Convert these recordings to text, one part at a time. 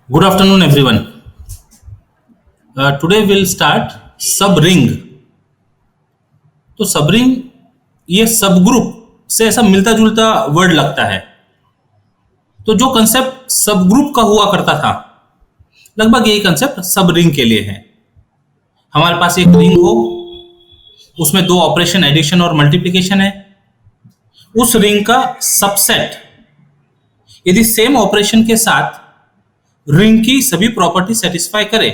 Good afternoon, everyone. Today we'll start सब ring. तो सब रिंग ये सब ग्रुप से ऐसा मिलता जुलता वर्ड लगता है. तो जो कंसेप्ट सब ग्रुप का हुआ करता था लगभग यही कंसेप्ट सब रिंग के लिए है. हमारे पास एक रिंग हो, उसमें दो ऑपरेशन एडिशन और मल्टीप्लिकेशन है. उस रिंग का सबसेट यदि सेम ऑपरेशन के साथ रिंग की सभी प्रॉपर्टी सेटिस्फाई करे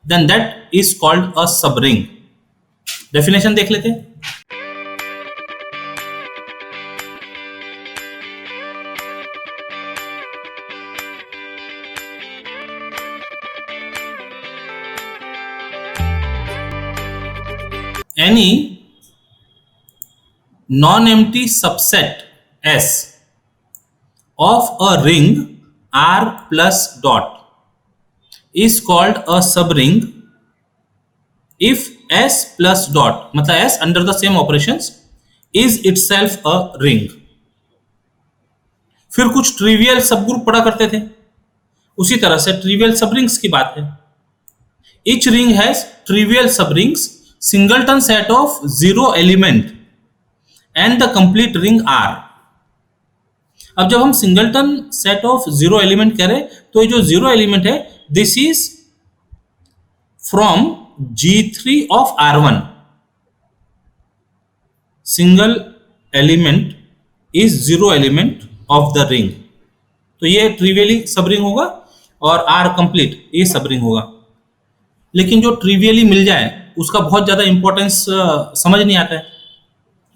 then that is called a subring. Definition देख लेते हैं. Any non-empty subset S of a ring R plus dot is called a subring if S plus dot मतलब S under the same operations is itself a ring. फिर कुछ trivial सब group पढ़ा करते थे, उसी तरह से ट्रिवियल सब रिंग्स की बात है. Each ring has trivial subrings singleton set of zero element and the complete ring R. अब जब हम singleton set of zero element करें तो ये जो जीरो एलिमेंट है this is from G3 of R1. Single element is zero element of the ring. तो ये ट्रिवियली सब रिंग होगा और R कंप्लीट ये सब रिंग होगा. लेकिन जो ट्रिवियली मिल जाए उसका बहुत ज्यादा इंपॉर्टेंस समझ नहीं आता है,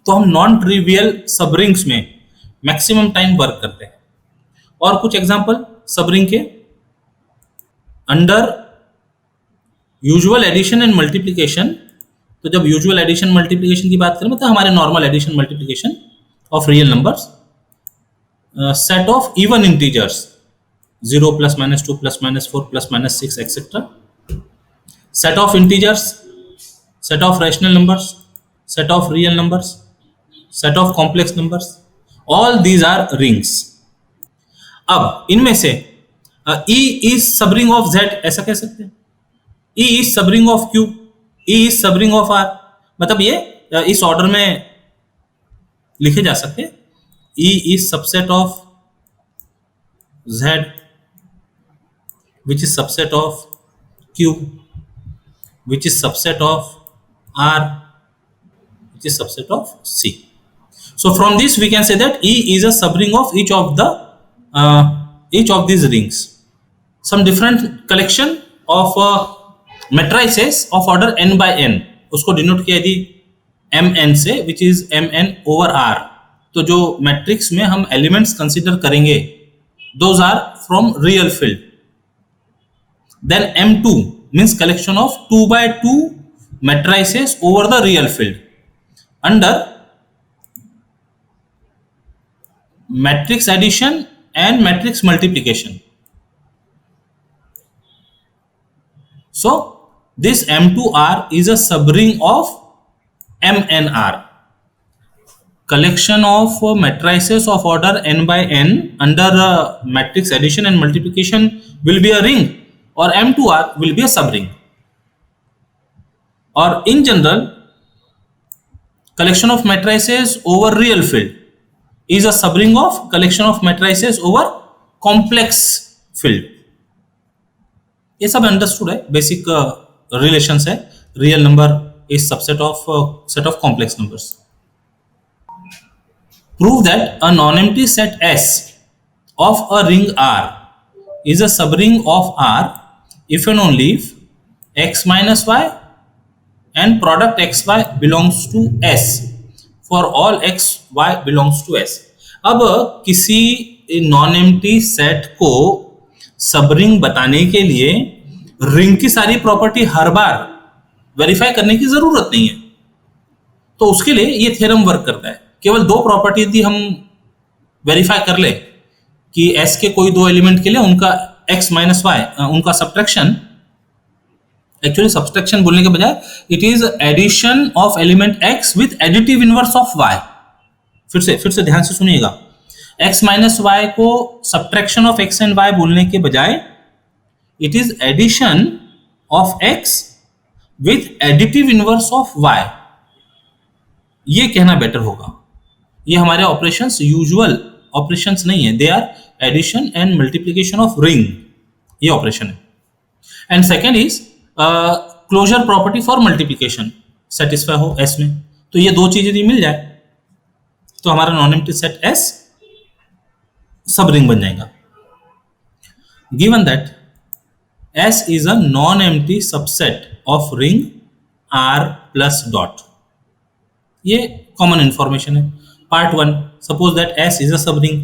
तो हम नॉन ट्रिवियल सब रिंग्स में मैक्सिमम टाइम वर्क करते हैं. और कुछ एग्जांपल सब रिंग के under usual addition and multiplication. तो जब यूजुअल एडिशन मल्टीप्लिकेशन की बात करें मतलब हमारे normal addition multiplication of real numbers, set of even integers 0 plus minus 2 plus minus 4 plus minus 6 etcetera. Set of integers, set of rational numbers, set of real numbers, set of complex numbers, all these are rings. अब इनमें से E is subring of Z ऐसा कह सकते हैं. E is subring of Q, E is subring of R. मतलब ये इस ऑर्डर में लिखे जा सकते हैं. E is subset of Z which is subset of Q which is subset of R which is subset of C. So from this we can say that E is a subring of each of these rings. Some different collection of matrices of order n by n उसको denote किया यदि mn से which is mn over R. तो जो matrix में हम elements consider करेंगे those are from real field. Then m2 means collection of 2 by 2 matrices over the real field under matrix addition and matrix multiplication. So this M2R is a subring of MNR. Collection of matrices of order n by n under matrix addition and multiplication will be a ring, or M2R will be a subring. Or in general, collection of matrices over real field is a subring of collection of matrices over complex field. ये सब understood है, basic relations है. Real number is subset of set of complex numbers. Prove that a non empty set S of a ring R is a subring of R if and only if x minus y and product xy belongs to S for all x y belongs to S. अब किसी non empty set को subring बताने के लिए ring की सारी property हर बार verify करने की जरूरत नहीं है. तो उसके लिए ये थ्योरम वर्क करता है. केवल दो प्रॉपर्टी यदि हम वेरीफाई कर ले कि S के कोई दो एलिमेंट के लिए उनका x माइनस वाई उनका सब्ट्रैक्शन, एक्चुअली सब्ट्रैक्शन बोलने के बजाय it is addition of element x with additive inverse of y. फिर से ध्यान से सुनिएगा. x माइनस वाई को subtraction of x and y बोलने के बजाय it is addition of x with additive inverse of y, ये कहना बेटर होगा। ये हमारे ऑपरेशंस यूजुअल ऑपरेशंस नहीं है, they are addition and multiplication of ring, ये ऑपरेशन है। And second is closure property for multiplication satisfy हो S में, तो ये दो चीजें यदि मिल जाए तो हमारा नॉन एम्प्टी सेट S सब रिंग बन जाएगा। Given that S is a non-empty subset of ring R plus dot, ये कॉमन इंफॉर्मेशन है। Part 1, suppose that S is a सब रिंग।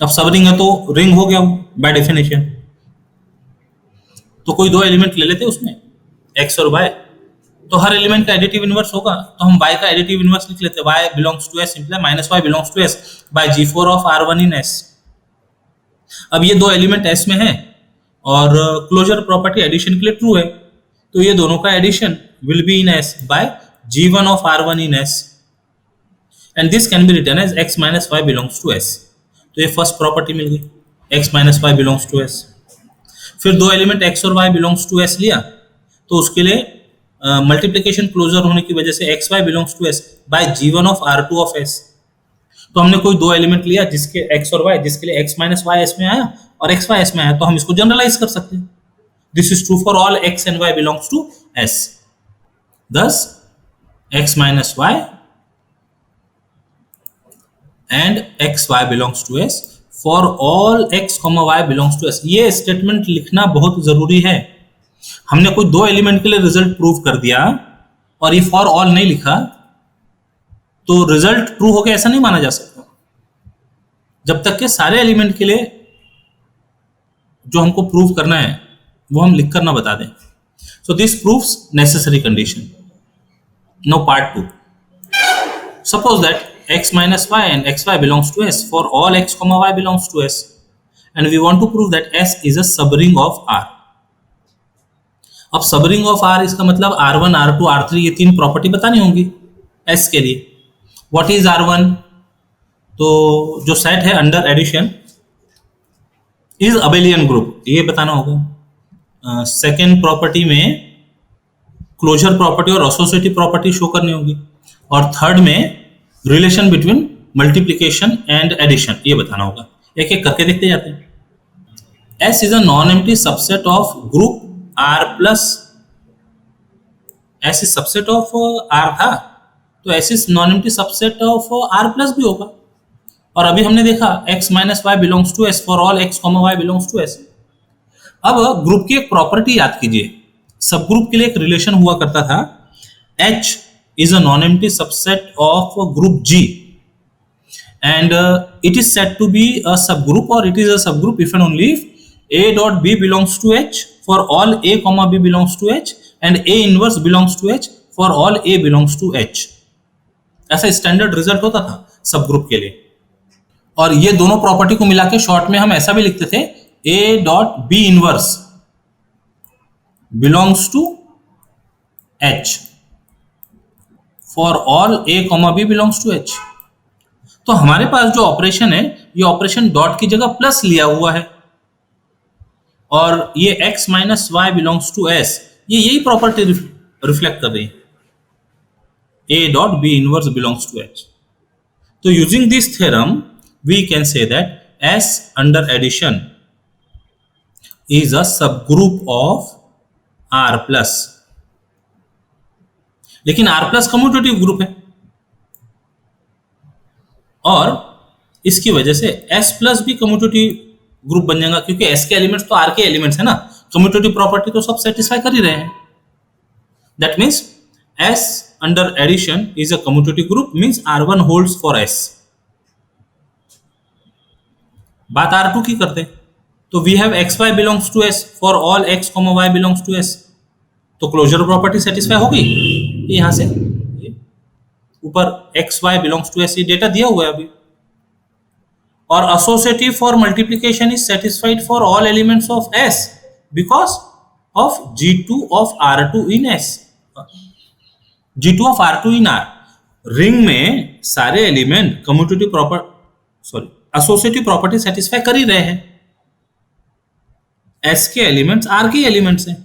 अब सब रिंग है तो रिंग हो गया बाय डेफिनेशन, तो कोई दो एलिमेंट ले लेते उसमें x और y, तो हर एलिमेंट का एडिटिव इनवर्स होगा, तो हम y का एडिटिव इनवर्स लिख लेते हैं, y belongs to S imply minus y belongs to S बाय G4 of R1 in S। अब ये दो एलिमेंट S में है और क्लोजर प्रॉपर्टी एडिशन के लिए ट्रू है, तो ये दोनों का addition will be in S by G1 of R1 in S, and this can be written as x minus y belongs to S। तो ये फर्स्ट प्रॉपर्टी मिल गई, x minus y belongs to S। फिर दो element x और y belongs to S लिया, तो उसके लिए मल्टीप्लिकेशन क्लोजर होने की वजह से X Y belongs to S by G1 of R2 of S। तो हमने कोई दो एलिमेंट लिया जिसके x और y, जिसके लिए x माइनस y S में आया और x y S में आया, तो हम इसको जनरलाइज कर सकते हैं। This is true for all x and y belongs to S। thus x minus y and X Y belongs to S for all x, y belongs to S। ये statement लिखना बहुत जरूरी है। हमने कोई दो एलिमेंट के लिए रिजल्ट प्रूव कर दिया और ये फॉर ऑल नहीं लिखा तो रिजल्ट ट्रू हो गया ऐसा नहीं माना जा सकता, जब तक के सारे एलिमेंट के लिए जो हमको प्रूव करना है वो हम लिख कर ना बता दें। So this proves necessary condition. Now part 2, suppose that x minus y and xy belongs to S for all x, y belongs to S, and we want to prove that S is a subring of R। अब subring of R इसका मतलब R1, R2, R3 ये तीन property बतानी होंगी S के लिए। What is R1? तो जो सेट है under addition is abelian group, ये बताना होगा। सेकेंड प्रॉपर्टी में क्लोजर प्रॉपर्टी और एसोसिएटिव प्रॉपर्टी शो करनी होगी, और थर्ड में relation between multiplication and addition ये बताना होगा। एक एक करके देखते जाते हैं। S is a non empty subset of group R plus. S is subset of R था, तो S is non empty subset of R plus भी होगा। और अभी हमने देखा x minus Y belongs to S for all x, y belongs to S। अब group की एक प्रॉपर्टी याद कीजिए, सब ग्रुप के लिए एक रिलेशन हुआ करता था, H is a non-empty subset of group G, and it is said to be a subgroup, or it is a subgroup if and only if A dot B belongs to H for all A comma B belongs to H, and A inverse belongs to H for all A belongs to H। ऐसा standard result होता था सब group के लिए। और ये दोनों property को मिला के शॉर्ट में हम ऐसा भी लिखते थे, A dot B inverse belongs to H for all A comma B belongs to H। तो हमारे पास जो ऑपरेशन है ये ऑपरेशन डॉट की जगह प्लस लिया हुआ है, और ये x minus Y belongs to S ये यही प्रॉपर्टी रिफ्लेक्ट कर रही है, A dot B inverse belongs to H। तो using this theorem we can say that S under addition is a subgroup of R plus. लेकिन R plus commutative group है, और इसकी वजह से S प्लस भी कम्यूटेटिव ग्रुप बन जाएगा, क्योंकि S के एलिमेंट्स तो R के एलिमेंट्स है ना, कम्यूटेटिव प्रॉपर्टी तो सब सेटिस्फाई कर ही रहे हैं। That means S under addition is a commutative group, means R1 holds for S। बात R2 की करते हैं, तो we have x y belongs to S for all x, y belongs to S। तो क्लोजर प्रॉपर्टी सेटिस्फाई होगी। यहां से ऊपर x y belongs to S ये डेटा दिया हुआ है अभी, और associative for multiplication is satisfied for all elements of S because of G2 of R2 in S। G2 of R2 in R, ring में सारे element commutative associative property satisfy कर ही रहे हैं। S के एलिमेंट्स R के elements हैं,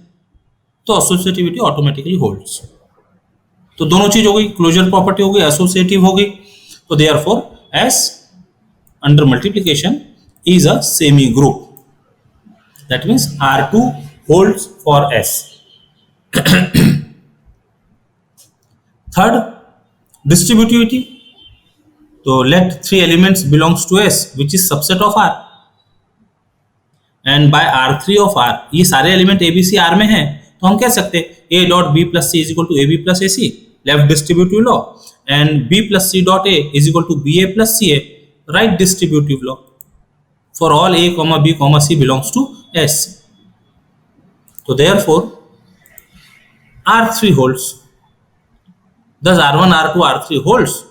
तो एसोसिएटिविटी ऑटोमेटिकली होल्ड्स। तो दोनों चीज हो गई, क्लोजर प्रॉपर्टी हो गई, एसोसिएटिव हो गई। तो therefore S under multiplication is a semi group. That means R2 holds for S. Third, distributivity. So let three elements belongs to S, which is subset of R. And by R3 of R, ये सारे element ABC R में हैं, तो हम कह सकते हैं A dot B plus C is equal to AB plus AC, left distributive law, and B plus C dot A is equal to BA plus CA, right distributive law. For all A, B, C belongs to S. So therefore, R3 holds. Thus R1, R2, R3 holds.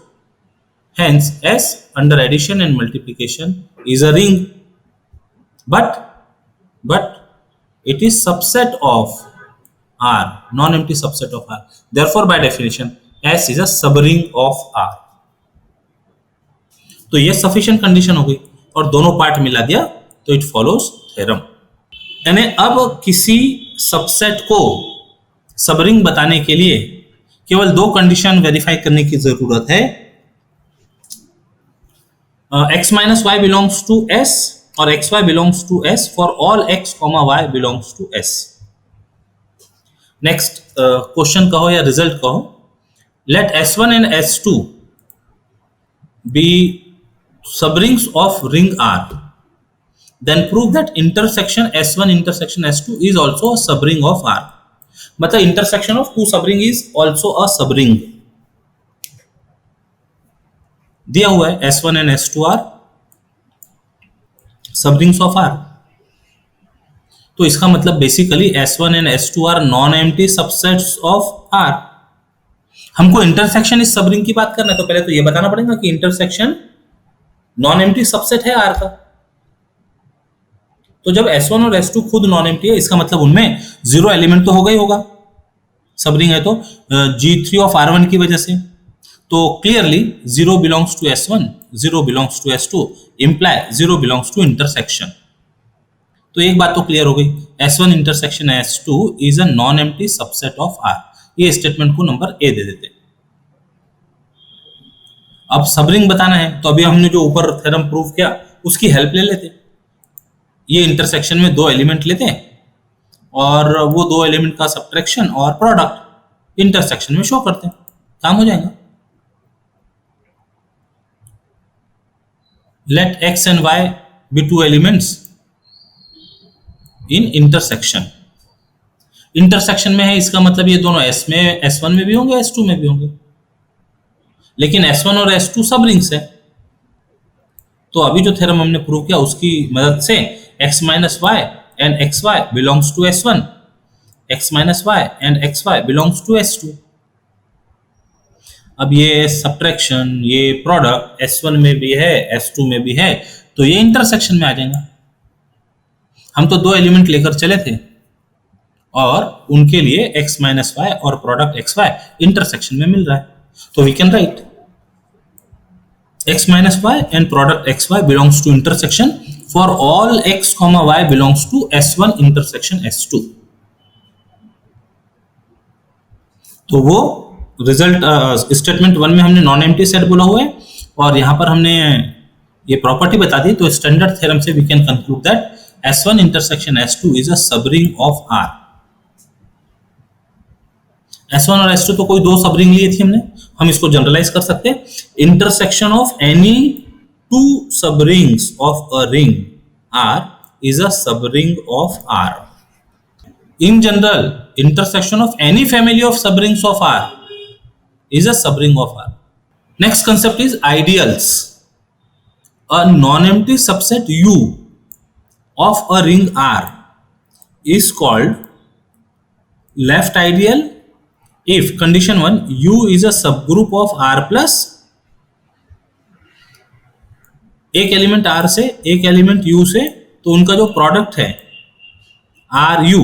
Hence S under addition and multiplication is a ring, but it is subset of R, non-empty subset of R. Therefore, by definition, S is a subring of R. तो ये sufficient condition हो गई और दोनों part मिला दिया, तो it follows theorem. यानी अब किसी सबसेट को सबरिंग बताने के लिए केवल दो कंडीशन वेरीफाई करने की जरूरत है, x minus y belongs to S और xy belongs to S for all x, y belongs to S. Next question कहो या रिजल्ट कहो, late S1 and S2 be subrings of ring R, then prove that intersection S1 intersection S2 is also a subring of R. मतलब intersection of two subring is also a subring. दिया हुआ है S1 and S2 are subrings of R. तो इसका मतलब basically S1 and S2 are non-empty subsets of R. हमको intersection इस subring की बात करना है, तो पहले तो ये बताना पड़ेगा कि इंटरसेक्शन नॉन एम्प्टी सबसेट है R का। तो जब S1 और S2 खुद नॉन एम्प्टी है, इसका मतलब उनमें जीरो एलिमेंट तो होगा ही होगा, सबरिंग है तो G3 ऑफ R1 की वजह से। तो clearly 0 belongs to S1, 0 belongs to S2, imply 0 belongs to intersection. तो एक बात तो क्लियर हो गई, S1 intersection S2 is a non empty subset of R। ये स्टेटमेंट को नंबर ए दे देते। अब सबरिंग बताना है, तो अभी हमने जो ऊपर थ्योरम प्रूव किया उसकी हेल्प ले लेते। ये इंटरसेक्शन में दो एलिमेंट लेते हैं और वो दो एलिमेंट का सब्ट्रैक्शन और प्रोडक्ट इंटरसेक्शन में शो करते हैं, काम हो जाएगा। Let x and y be two elements in intersection. Intersection में है, इसका मतलब ये दोनों S में, S1 में भी होंगे, S2 में भी होंगे, लेकिन S1 और S2 सब रिंग्स है। तो अभी जो थ्योरम हमने प्रूव किया उसकी मदद से x minus y and xy belongs to S1, x minus y and xy belongs to S2. अब ये सब्ट्रैक्शन, ये प्रोडक्ट S1 में भी है, S2 में भी है, तो ये इंटरसेक्शन में आ जाएगा। हम तो दो एलिमेंट लेकर चले थे और उनके लिए x minus y और प्रोडक्ट xy इंटरसेक्शन में मिल रहा है, तो we can write x minus y and product xy belongs to intersection for all x, y belongs to S1 intersection S2. तो वो रिजल्ट स्टेटमेंट 1 में हमने नॉन एम्प्टी सेट बोला हुआ है और यहां पर हमने ये प्रॉपर्टी बता दी, तो स्टैंडर्ड थ्योरम से we can conclude that S1 intersection S2 is a subring of R. S1 और S2 तो कोई दो सबरिंग लिए थी हमने, हम इसको जनरलाइज कर सकते हैं। Intersection of any two subrings of a ring R is a subring of R. In general, intersection of any family of subrings of R is a subring of R. Next concept is ideals. A non-empty subset U of a ring R is called left ideal if condition 1 U is a subgroup of R plus एक element R से एक element U से, तो उनका जो product है R U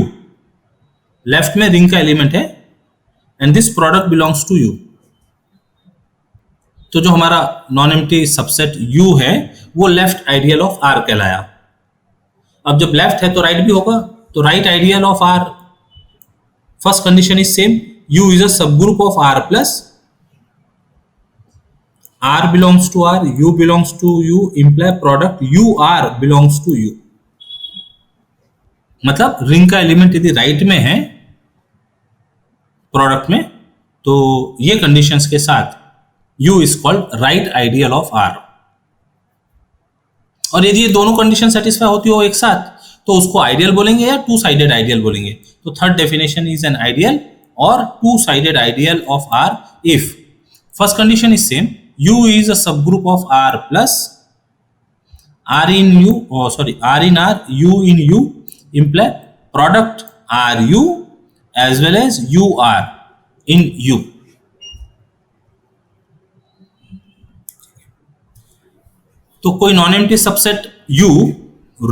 left में ring का एलिमेंट है and this product belongs to U। तो जो हमारा नॉन एम्प्टी सबसेट U है वो लेफ्ट आइडियल ऑफ R कहलाया। अब जब लेफ्ट है तो राइट भी होगा, तो right ideal of R, first condition is same, U is a subgroup of R plus R belongs to R, U belongs to U, imply product UR belongs to U. मतलब ring का element यदि right में है product में, तो ये conditions के साथ U is called right ideal of R. और यदि ये दोनों कंडीशन सेटिस्फाई होती हो एक साथ, तो उसको आइडियल बोलेंगे या टू साइडेड आइडियल बोलेंगे. तो third definition is an ideal or two-sided ideal of R if first condition is same, U is a subgroup of R plus R in U, R in R, U in U, imply product RU as well as UR in U. तो कोई non empty subset U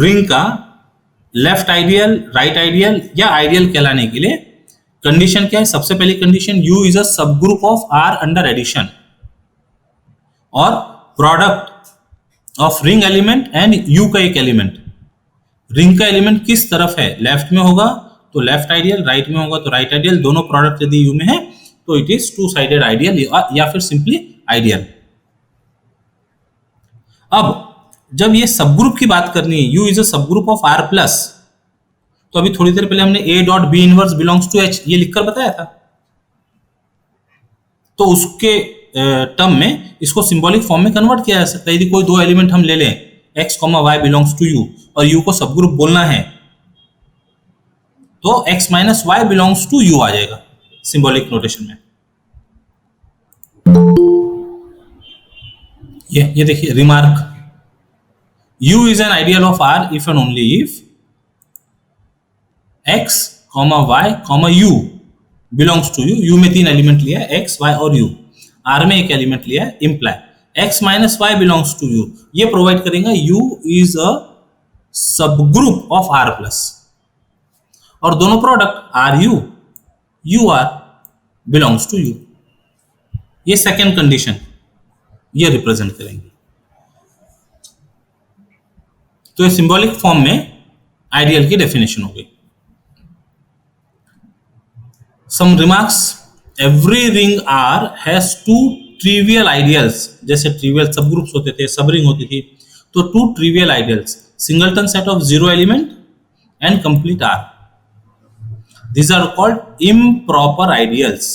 ring का left ideal, right ideal या ideal कहलाने के लिए condition क्या है? सबसे पहली condition, U is a subgroup of R under addition, और product of ring element and U का एक एलिमेंट. रिंग का एलिमेंट किस तरफ है? लेफ्ट में होगा तो लेफ्ट आइडियल, राइट में होगा तो राइट आइडियल. दोनों प्रोडक्ट यदि U में है तो it is to sided ideal या फिर सिंपली आइडियल. अब जब ये सबग्रुप की बात करनी है, U is a subgroup of R plus, तो अभी थोड़ी देर पहले हमने A dot B inverse belongs to H ये लिखकर बताया था. तो उसके टर्म में इसको सिंबॉलिक फॉर्म में कन्वर्ट किया जा सकता है. यदि कोई दो एलिमेंट हम ले लें, x, y belongs to U, और U को सबग्रुप बोलना है, तो x minus Y belongs to U आ जाएगा सिंबॉलिक नोटेशन में. ये देखिए remark, U is an ideal of R if and only if x, y, U belongs to U में तीन एलिमेंट लिया है, x, y और U. R में एक एलिमेंट लिया है, imply x minus Y belongs to U. ये प्रोवाइड करेगा U is a subgroup of R plus, और दोनों product RU, UR belongs to U. ये सेकेंड कंडीशन ये रिप्रेजेंट करेंगे. तो ये सिंबॉलिक फॉर्म में आइडियल की डेफिनेशन हो गई. Some remarks, every ring R has two trivial ideals. जैसे trivial subgroups होते थे, subring होती थी, तो two trivial ideals, singleton set of zero element and complete R. These are called improper ideals.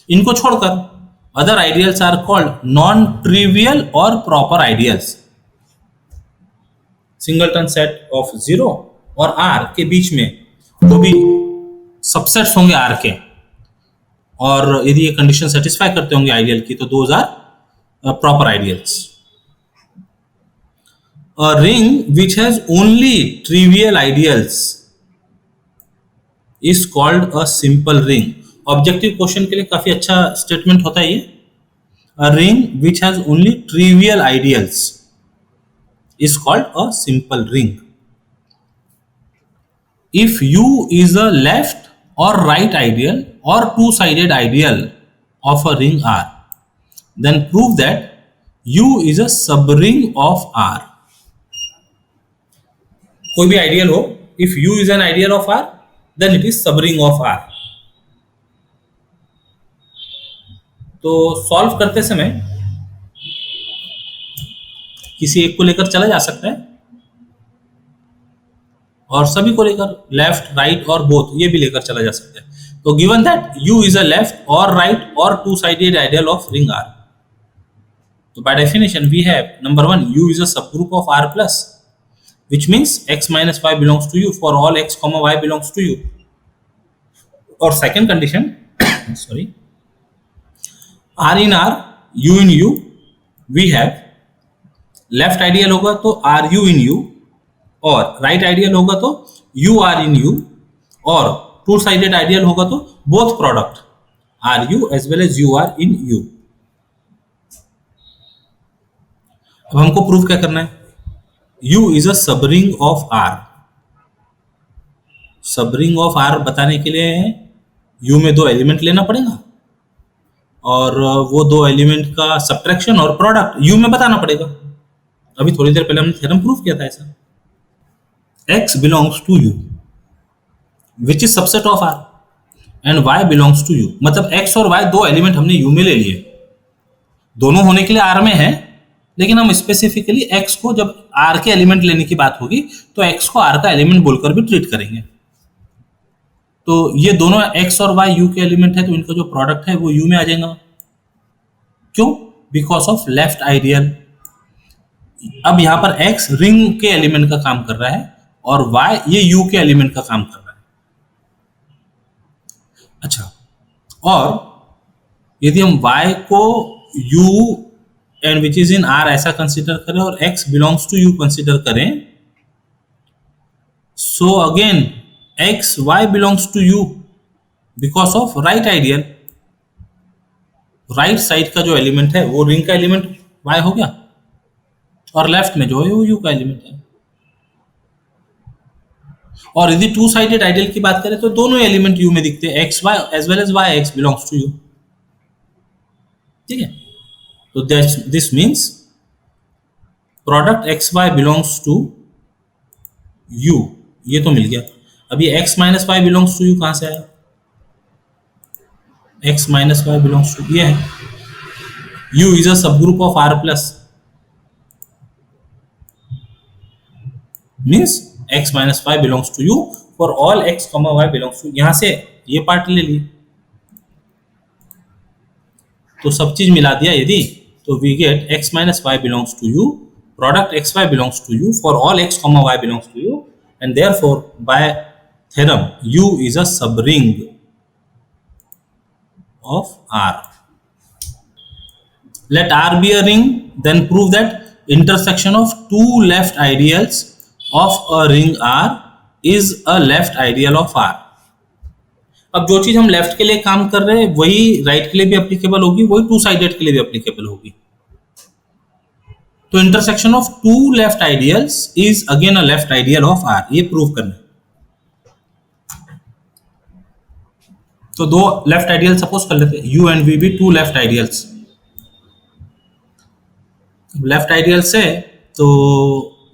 इनको छोड़कर other ideals are called non-trivial or proper ideals. Singleton set of zero और R के बीच में जो भी सबसेट्स होंगे R के, और यदि ये कंडीशन सेटिस्फाई करते होंगे आइडियल की, तो those are proper ideals. A ring which has only trivial ideals is called a simple ring. Objective question के लिए काफी अच्छा स्टेटमेंट होता है ये. A ring which has only trivial ideals is called a simple ring. If U is a left or right ideal or two-sided ideal of a ring R, then prove that U is a subring of R. कोई भी ideal हो, if U is an ideal of R, then it is subring of R. तो solve करते समय किसी एक को लेकर चला जा सकता है, और सभी को लेकर लेफ्ट, राइट और बोथ ये भी लेकर चला जा सकता है. तो given that U is a left और राइट और two sided ideal of ring R, तो by definition we have number 1, U is a subgroup of R plus, which means x minus y belongs to U for all x, y belongs to U. और second condition sorry, R in R, U in U, we have left ideal होगा तो RU in U, और right ideal होगा तो UR in U, और two sided ideal होगा तो both product RU as well as UR in U. अब हमको प्रूव क्या करना है? U is a subring of R. Subring of R बताने के लिए U में दो एलिमेंट लेना पड़ेगा, और वो दो एलिमेंट का सब्ट्रैक्शन और प्रोडक्ट U में बताना पड़ेगा. अभी थोड़ी देर पहले हमने थ्योरम प्रूव किया था ऐसा. x belongs to u which is subset of r and y belongs to u, मतलब x और y दो एलिमेंट हमने u में ले लिए, दोनों होने के लिए r में है, लेकिन हम स्पेसिफिकली x को जब r के एलिमेंट लेने की बात होगी तो x को r का एलिमेंट बोलकर भी ट्रीट करेंगे। तो ये दोनों x और y u के एलिमेंट है, तो इनका जो प्रोडक्ट है वो u में आ जाएगा। क्यों? Because of left ideal. अब यहां पर x रिंग के एलिमेंट का काम कर रहा है और y ये u के एलिमेंट का काम कर रहा है। अच्छा, और यदि हम y को u and which is in r ऐसा कंसीडर करें और x belongs to u consider करें, so again x y belongs to u because of right ideal. Right side का जो एलिमेंट है वो रिंग का एलिमेंट y हो गया और लेफ्ट में जो है वो u का एलिमेंट है। और यदि टू साइडेड आइडियल की बात करें तो दोनों एलिमेंट u में दिखते हैं, x y as well as y x belongs to u। ठीक है, तो this means product x y belongs to u, ये तो मिल गया। अब ये x minus Y belongs to u कहां से आया? x minus Y belongs to ये है, u is a subgroup of r plus, means x minus Y belongs to u for all x comma y belongs to, यहां से ये part ले लिए तो सब चीज मिला दिया यदि, तो we get x minus Y belongs to u, product x y belongs to u for all x comma y belongs to u, and therefore by theorem u is a subring of R. Let R be a ring, then prove that intersection of two left ideals of a ring R is a left ideal of R. अब जो चीज हम left के लिए काम कर रहे हैं वही राइट के लिए भी एप्लीकेबल होगी, वही टू साइडेड के लिए भी एप्लीकेबल होगी। तो intersection of two left ideals is again a left ideal of R, ये प्रूव करना। तो दो लेफ्ट आइडियल सपोज कर लेते हैं, u एंड v भी two left ideals. Left ideal से तो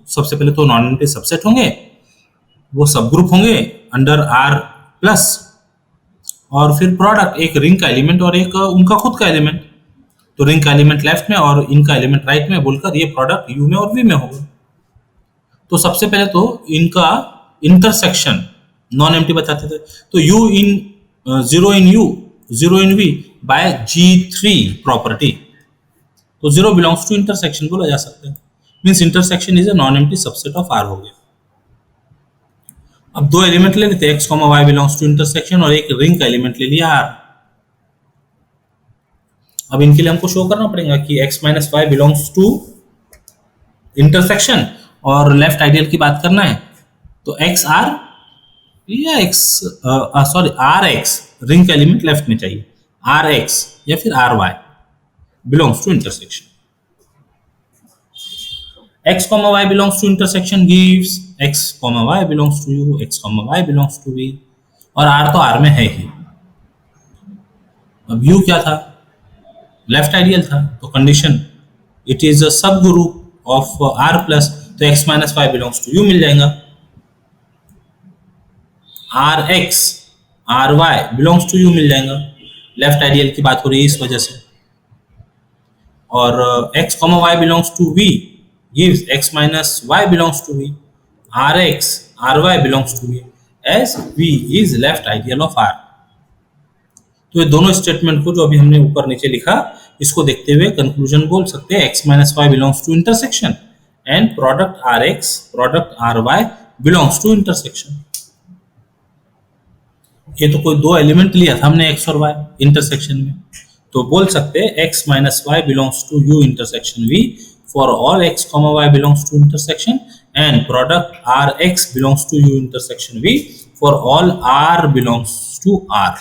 सबसे पहले तो नॉन यूनिटी सबसेट होंगे, वो सब ग्रुप होंगे अंडर R प्लस, और फिर प्रोडक्ट एक रिंग का एलिमेंट और एक उनका खुद का एलिमेंट, तो रिंग का एलिमेंट लेफ्ट में और इनका एलिमेंट राइट में बोलकर ये प्रोडक्ट u में और v में होगा। तो सबसे पहले तो इनका इंटरसेक्शन नॉन एम्प्टी बताते थे, तो u इन 0 इन u 0 इन v बाय G3 प्रॉपर्टी, तो 0 बिलोंग्स टू इंटरसेक्शन बोला जा सकता है, means intersection is a non empty subset of R हो गया। अब दो एलिमेंट ले लेते हैं, x y belongs to intersection और एक रिंग का एलिमेंट ले लिया R। अब इनके लिए हमको शो करना पड़ेगा कि x minus Y belongs to intersection और लेफ्ट आइडियल की बात करना है, तो x r या x sorry r x ring का एलिमेंट लेफ्ट में चाहिए, r x या फिर r y belongs to intersection. x y belongs to intersection gives x y belongs to u, x y belongs to v, और r तो r में है ही। अब u क्या था? लेफ्ट आइडियल था, तो condition it is a subgroup of r plus, तो x minus Y belongs to u मिल जाएगा। r x r y belongs to u मिल जाएगा, लेफ्ट आइडियल की बात हो रही है इस वजह से, और x y belongs to v gives x minus y belongs to v, rx ry belongs to v as v is left ideal of R। तो ये दोनों स्टेटमेंट को जो अभी हमने ऊपर नीचे लिखा इसको देखते हुए कंक्लूजन बोल सकते हैं x minus y belongs to intersection and product rx product ry belongs to intersection। ये तो कोई दो एलिमेंट लिया था हमने x और y इंटरसेक्शन में, तो बोल सकते हैं x minus y belongs to u intersection v for all x comma y belongs to intersection and product rx belongs to u intersection v for all r belongs to R।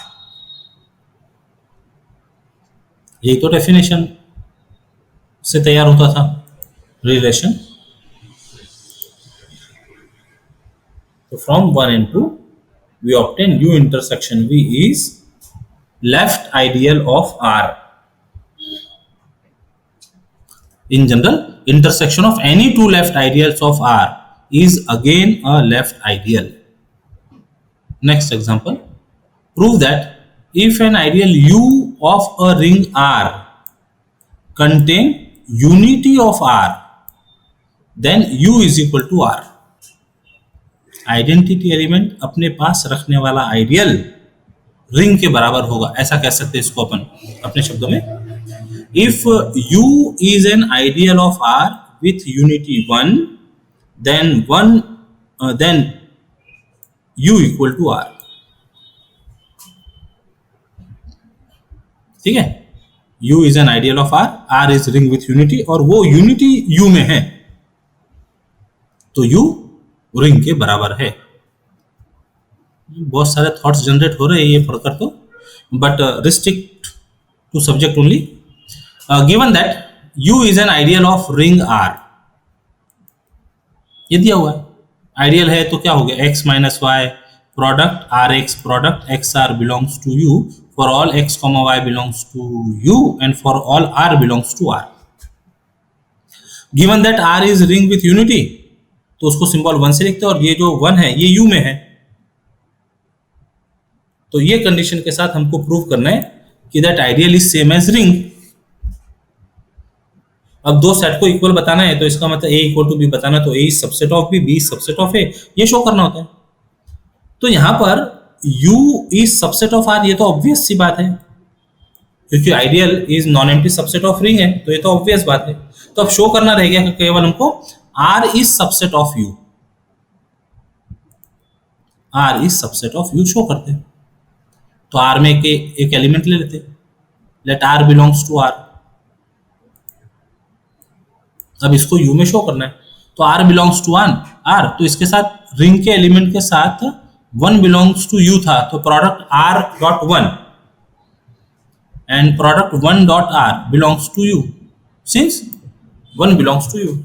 यही तो definition से तैयार होता था relation. तो from 1 and 2 we obtain u intersection v is left ideal of R। In general, intersection of any two left ideals of R is again a left ideal. Next example, prove that if an ideal U of a ring R contain unity of R, then U is equal to R. Identity element अपने पास रखने वाला ideal ring के बराबर होगा, ऐसा कह सकते हैं इसको अपन अपने शब्दों में. If U is an ideal of R with unity 1, then U equal to R. ठीक है, U is an ideal of R, R is ring with unity, और वो unity U में है तो U रिंग के बराबर है. बहुत सारे थॉट्स जनरेट हो रहे हैं ये पढ़कर तो, but restrict to subject only. Given that U is an ideal of ring R, ये दिया हुआ है. आइडियल है तो क्या हो गया, x minus y product r x product x r belongs to U for all x, y belongs to U and for all r belongs to r. Given that r is ring with unity, तो उसको symbol 1 से लिखते हैं, और ये जो 1 है ये u में है. तो ये कंडीशन के साथ हमको प्रूव करना है कि that ideal is same as ring. अब दो सेट को इक्वल बताना है तो इसका मतलब a इक्वल टू बी बताना, तो a is subset of b, b is subset of a, ये शो करना होता है. तो यहां पर u is subset of r, ये तो ऑब्वियस सी बात है क्योंकि ideal is non empty subset of ring है, तो ये तो ऑब्वियस बात है. तो अब शो करना रह गया कि केवल हमको r is subset of u, r is subset of u show करते हैं. तो r में एक एलिमेंट ले लेते, let r belongs to r. अब इसको u में शो करना है तो r बिलोंग्स टू r, तो इसके साथ रिंग के एलिमेंट के साथ 1 बिलोंग्स टू u था, तो product r dot 1 and product 1 dot r belongs to u, since 1 belongs to u.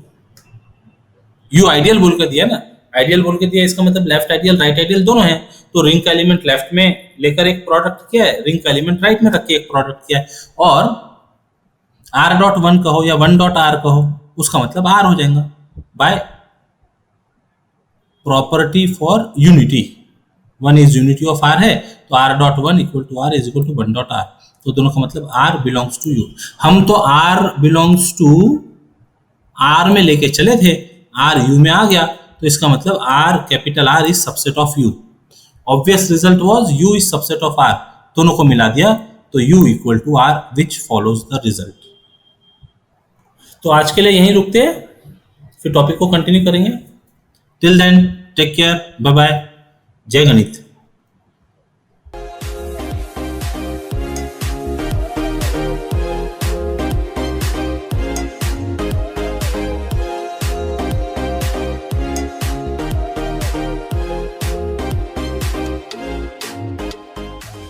u ideal बोल कर दिया ना, आइडियल बोल के दिया, इसका मतलब लेफ्ट आइडियल राइट आइडियल दोनों है. तो रिंग का एलिमेंट लेफ्ट में लेकर एक प्रोडक्ट किया है, रिंग का एलिमेंट राइट में रख के एक प्रोडक्ट किया है, और r डॉट 1 कहो या 1 डॉट r कहो, उसका मतलब r हो जाएगा by property for unity. 1 is unity of r है, तो r dot 1 equal to r is equal to 1 dot r. तो दोनों का मतलब r बिलोंग्स टू u. हम तो r बिलोंग्स टू r में लेके चले थे, r u में आ गया, तो इसका मतलब r capital R is subset of u. Obvious result was u is subset of r, दोनों को मिला दिया तो u equal to r which follows the result. तो आज के लिए यहीं रुकते हैं, फिर टॉपिक को कंटिन्यू करेंगे. Till then take care, bye bye, जय गणित.